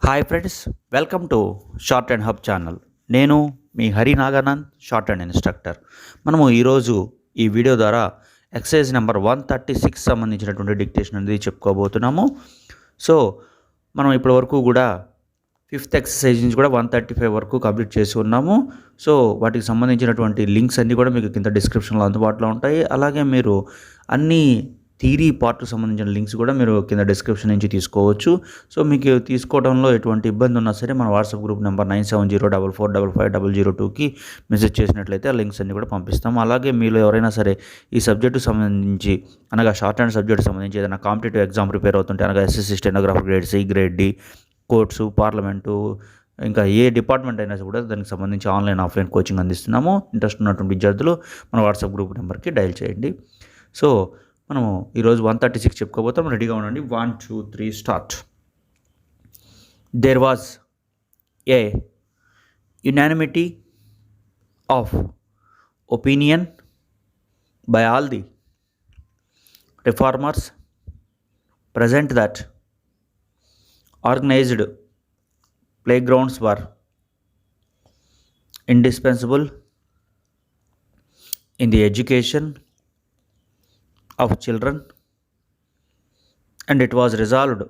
Hi friends, welcome to short and hub channel. నేను మీ Hari Naganand, short and instructor. మనము ఈరోజు ఈ వీడియో ద్వారా ఎక్సర్సైజ్ నెంబర్ 136 సంబంధించినటువంటి డిక్టేషన్ అనేది చెప్పుకోబోతున్నాము. సో మనం ఇప్పటి వరకు కూడా 5th ఎక్సర్సైజ్ నుంచి కూడా 135 వరకు కంప్లీట్ చేసి ఉన్నాము. సో వాటికి సంబంధించినటువంటి లింక్స్ అన్నీ కూడా మీకు కింద డిస్క్రిప్షన్లో అందుబాటులో ఉంటాయి. అలాగే మీరు అన్ని థియరీ పార్ట్కి సంబంధించిన లింక్స్ కూడా మీరు కింద డిస్క్రిప్షన్ నుంచి తీసుకోవచ్చు. సో మీకు తీసుకోవడంలో ఎటువంటి ఇబ్బంది ఉన్నా సరే మన వాట్సాప్ గ్రూప్ నెంబర్ 9704455002కి మెసేజ్ చేసినట్లయితే ఆ లింక్స్ అన్నీ కూడా పంపిస్తాము. అలాగే మీలో ఎవరైనా సరే ఈ సబ్జెక్టుకు సంబంధించి అనగా షార్ట్ హ్యాండ్ సబ్జెక్ట్ సంబంధించి ఏదైనా కాంపిటేటివ్ ఎగ్జామ్ ప్రిపేర్ అవుతుంటే అనగా SSC stenographer grade C, grade D, courts, parliament, ఇంకా ఏ డిపార్ట్మెంట్ అయినా కూడా దానికి సంబంధించి ఆన్లైన్ ఆఫ్లైన్ కోచింగ్ అందిస్తున్నాము. ఇంట్రెస్ట్ ఉన్నటువంటి విద్యార్థులు మన వాట్సాప్ గ్రూప్ నెంబర్కి డయల్ చేయండి. సో మనము ఈరోజు 136 చెప్పుకోబోతాం. రెడీగా ఉండండి. 1, 2, 3 start. There was a unanimity of opinion by all the reformers present that organized playgrounds were indispensable in the education of children, and it was resolved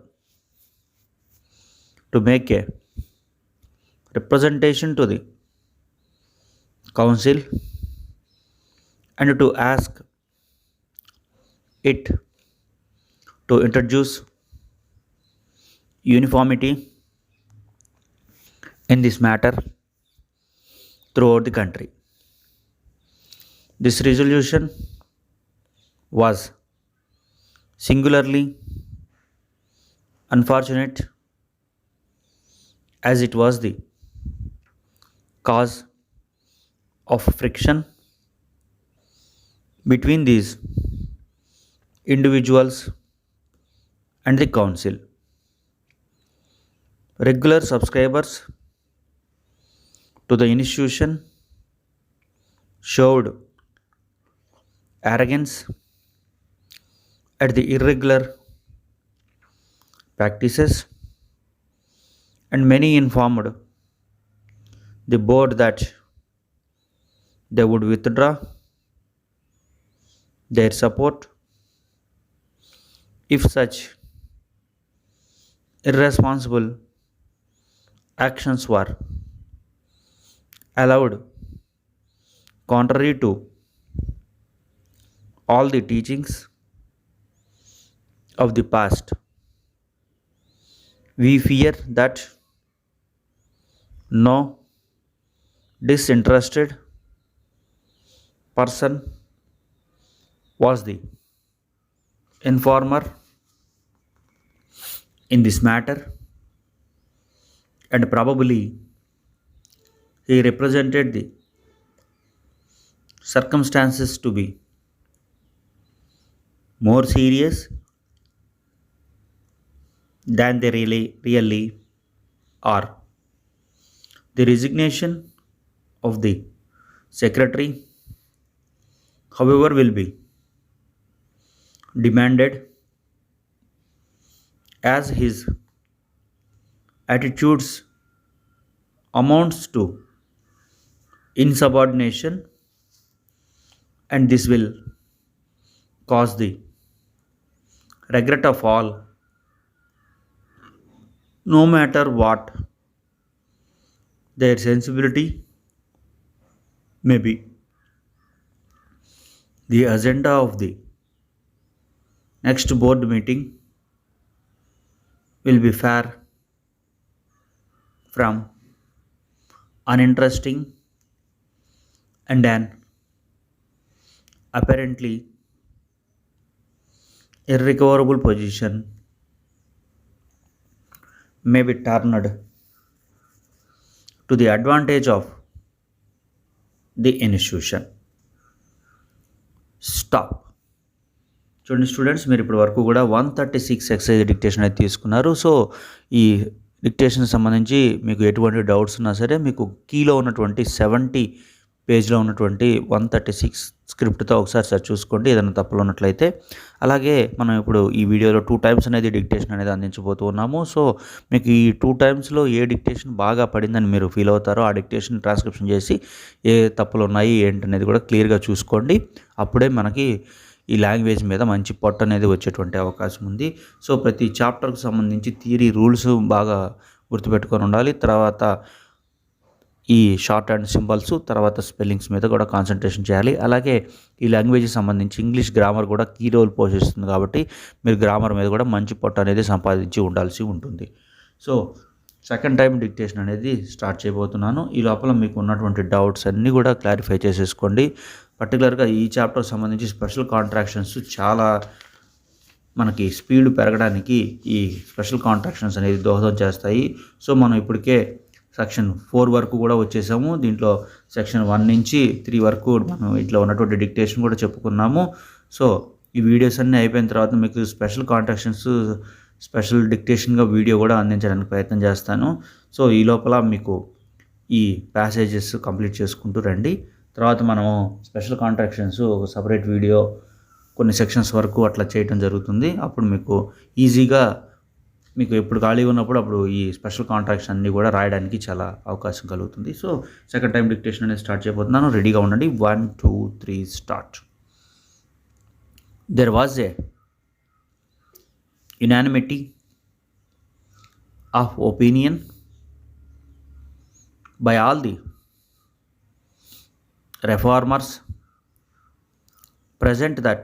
to make a representation to the council and to ask it to introduce uniformity in this matter throughout the country. This resolution was singularly unfortunate as it was the cause of friction between these individuals and the council. Regular subscribers to the institution showed arrogance at the irregular practices, and many informed the board that they would withdraw their support if such irresponsible actions were allowed, contrary to all the teachings of the past. We fear that no disinterested person was the informer in this matter, and probably he represented the circumstances to be more serious than they really are. The resignation of the secretary, however, will be demanded as his attitudes amounts to insubordination, and this will cause the regret of all, no matter what their sensibility may be. The agenda of the next board meeting will be far from uninteresting and an apparently irrecoverable position may be turned to the advantage of the institution. Stop. చూడండి students, మీరు ఇప్పటి వరకు కూడా 136 exercise dictation అయితే తీసుకున్నారు. So ఈ dictation సంబంధించి మీకు ఎటువంటి డౌట్స్ ఉన్నా సరే మీకు కీలో ఉన్నటువంటి 70 పేజ్లో ఉన్నటువంటి 136 స్క్రిప్ట్తో ఒకసారి సరి చూసుకోండి ఏదైనా తప్పులు ఉన్నట్లయితే. అలాగే మనం ఇప్పుడు ఈ వీడియోలో 2 టైమ్స్ అనేది డిక్టేషన్ అనేది అందించబోతూ ఉన్నాము. సో మీకు ఈ 2 టైమ్స్లో ఏ డిక్టేషన్ బాగా పడిందని మీరు ఫీల్ అవుతారో ఆ డిక్టేషన్ ట్రాన్స్క్రిప్షన్ చేసి ఏ తప్పులు ఉన్నాయి ఏంటనేది కూడా క్లియర్గా చూసుకోండి. అప్పుడే మనకి ఈ లాంగ్వేజ్ మీద మంచి పట్టు అనేది వచ్చేటువంటి అవకాశం ఉంది. సో ప్రతి చాప్టర్కి సంబంధించి థియరీ రూల్స్ బాగా గుర్తుపెట్టుకొని ఉండాలి. తర్వాత ఈ షార్ట్ అండ్ సింబల్స్, తర్వాత స్పెల్లింగ్స్ మీద కూడా కాన్సన్ట్రేషన్ చేయాలి. అలాగే ఈ లాంగ్వేజ్కి సంబంధించి ఇంగ్లీష్ గ్రామర్ కూడా కీ రోల్ పోషిస్తుంది కాబట్టి మీరు గ్రామర్ మీద కూడా మంచి పట్టు అనేది సంపాదించి ఉండాల్సి ఉంటుంది. సో సెకండ్ టైం డిక్టేషన్ అనేది స్టార్ట్ చేయబోతున్నాను. ఈ లోపల మీకు ఉన్నటువంటి డౌట్స్ అన్నీ కూడా క్లారిఫై చేసేసుకోండి. పర్టికులర్గా ఈ చాప్టర్కి సంబంధించి స్పెషల్ కాంట్రాక్షన్స్ చాలా మనకి స్పీడ్ పెరగడానికి ఈ స్పెషల్ కాంట్రాక్షన్స్ అనేది దోహదం చేస్తాయి. సో మనం ఇప్పటికే సెక్షన్ 4 వరకు కూడా వచ్చేసాము. దీంట్లో సెక్షన్ 1 నుంచి 3 వరకు మనం ఇట్లా ఉన్నటువంటి డిక్టేషన్ కూడా చెప్పుకున్నాము. సో ఈ వీడియోస్ అన్నీ అయిపోయిన తర్వాత మీకు స్పెషల్ కాంట్రాక్షన్స్ స్పెషల్ డిక్టేషన్గా వీడియో కూడా అందించడానికి ప్రయత్నం చేస్తాను. సో ఈ లోపల మీకు ఈ ప్యాసేజెస్ కంప్లీట్ చేసుకుంటూ రండి. తర్వాత మనము స్పెషల్ కాంట్రాక్షన్స్ ఒక సపరేట్ వీడియో కొన్ని సెక్షన్స్ వరకు అట్లా చేయటం జరుగుతుంది. అప్పుడు మీకు ఈజీగా మీకు ఎప్పుడు ఖాళీ ఉన్నప్పుడు అప్పుడు ఈ స్పెషల్ కాంట్రాక్ట్స్ అన్నీ కూడా రాయడానికి చాలా అవకాశం కలుగుతుంది. సో సెకండ్ టైం డిక్టేషన్ అనేది స్టార్ట్ చేయబోతున్నాను. రెడీగా ఉండండి. 1 2 3 start. There was a unanimity of opinion by all the reformers present that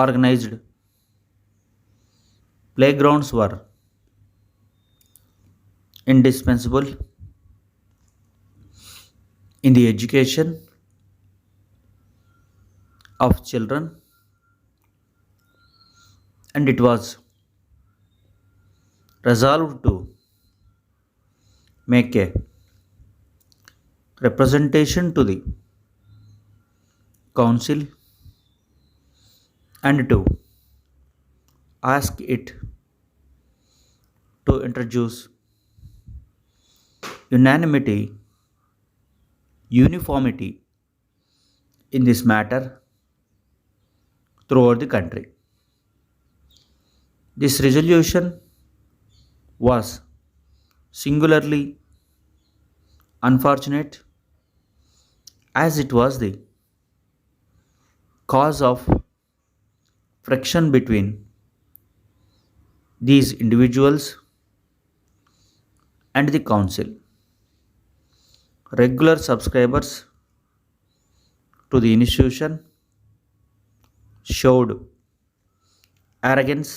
organized playgrounds were indispensable in the education of children, and it was resolved to make a representation to the council and to ask it to introduce uniformity in this matter throughout the country. This resolution was singularly unfortunate as it was the cause of friction between these individuals and the council. Regular subscribers to the institution showed arrogance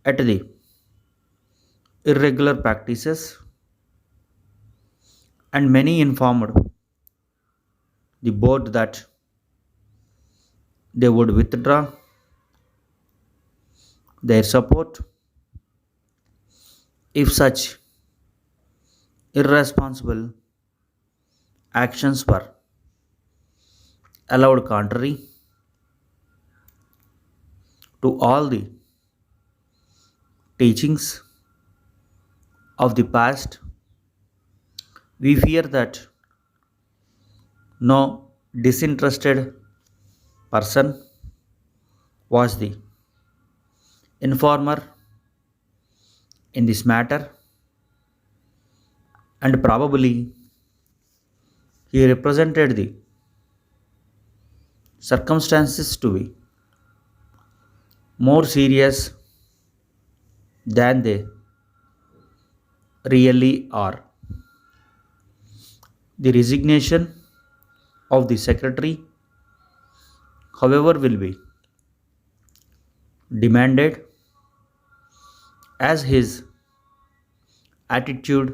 at the irregular practices, and many informed the board that they would withdraw their support if such irresponsible actions were allowed, contrary to all the teachings of the past. We fear that no disinterested person was the informer in this matter, and probably he represented the circumstances to be more serious than they really are. The resignation of the secretary, however, will be demanded as his attitude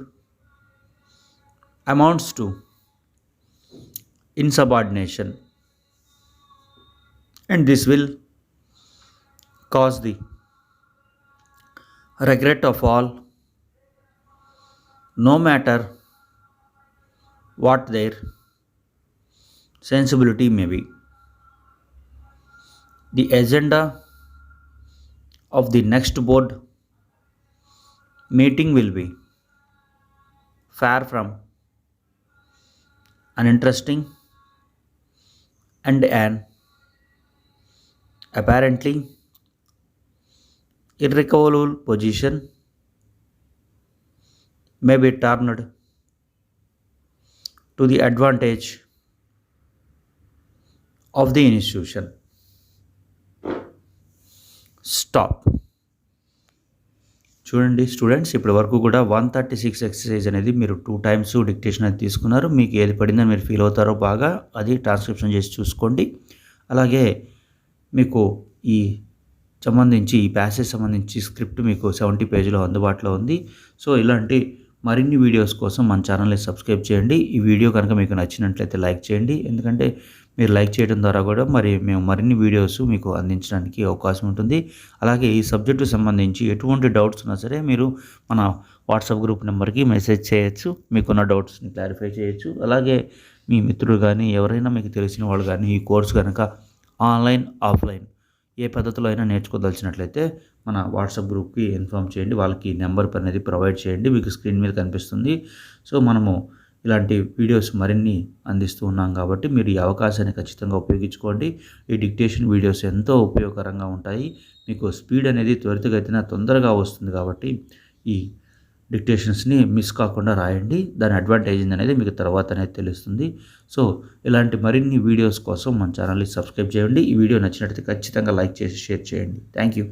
amounts to insubordination, and this will cause the regret of all, no matter what their sensibility may be. The agenda of the next board meeting will be far from uninteresting and an apparently irrecoverable position may be turned to the advantage of the institution. Stop. చూడండి students, ఇప్పటి వరకు కూడా 136 exercise అనేది మీరు 2 times dictation అనేది తీసుకున్నారు. మీకు ఏది పడిందని మీరు ఫీల్ అవుతారో బాగా అది ట్రాన్స్క్రిప్షన్ చేసి చూసుకోండి. అలాగే మీకు ఈ ప్యాసేజ్ సంబంధించి స్క్రిప్ట్ మీకు 70 పేజీలో అందుబాటులో ఉంది. సో ఇలాంటి మరిన్ని వీడియోస్ కోసం మన ఛానల్ని సబ్స్క్రైబ్ చేయండి. ఈ వీడియో కనుక మీకు నచ్చినట్లయితే లైక్ చేయండి. ఎందుకంటే మీరు లైక్ చేయడం ద్వారా కూడా మేము మరిన్ని వీడియోస్ మీకు అందించడానికి అవకాశం ఉంటుంది. అలాగే ఈ సబ్జెక్టుకు సంబంధించి ఎటువంటి డౌట్స్ ఉన్నా సరే మీరు మన వాట్సాప్ గ్రూప్ నెంబర్కి మెసేజ్ చేయొచ్చు. మీకున్న డౌట్స్ని క్లారిఫై చేయొచ్చు. అలాగే మీ మిత్రులు కానీ ఎవరైనా మీకు తెలిసిన వాళ్ళు కానీ ఈ కోర్స్ కనుక ఆన్లైన్ ఆఫ్లైన్ ఏ పద్ధతిలో అయినా నేర్చుకోదలిచినట్లయితే మన వాట్సాప్ గ్రూప్కి ఇన్ఫామ్ చేయండి. వాళ్ళకి నెంబర్ అనేది ప్రొవైడ్ చేయండి. మీకు స్క్రీన్ మీద కనిపిస్తుంది. సో మనము ఇలాంటి వీడియోస్ మరిన్ని అందిస్తూ ఉన్నాం కాబట్టి మీరు ఈ అవకాశాన్ని ఖచ్చితంగా ఉపయోగించుకోండి. ఈ డిక్టేషన్ వీడియోస్ ఎంతో ఉపయోగకరంగా ఉంటాయి. మీకు స్పీడ్ అనేది త్వరితగతిన తొందరగా వస్తుంది కాబట్టి ఈ డిక్టేషన్స్ని మిస్ కాకుండా రాయండి. దాని అడ్వాంటేజ్ అనేది మీకు తర్వాత అనేది తెలుస్తుంది. సో ఇలాంటి మరిన్ని వీడియోస్ కోసం మన ఛానల్ని సబ్స్క్రైబ్ చేయండి. ఈ వీడియో నచ్చినట్లయితే ఖచ్చితంగా లైక్ చేసి షేర్ చేయండి. Thank you.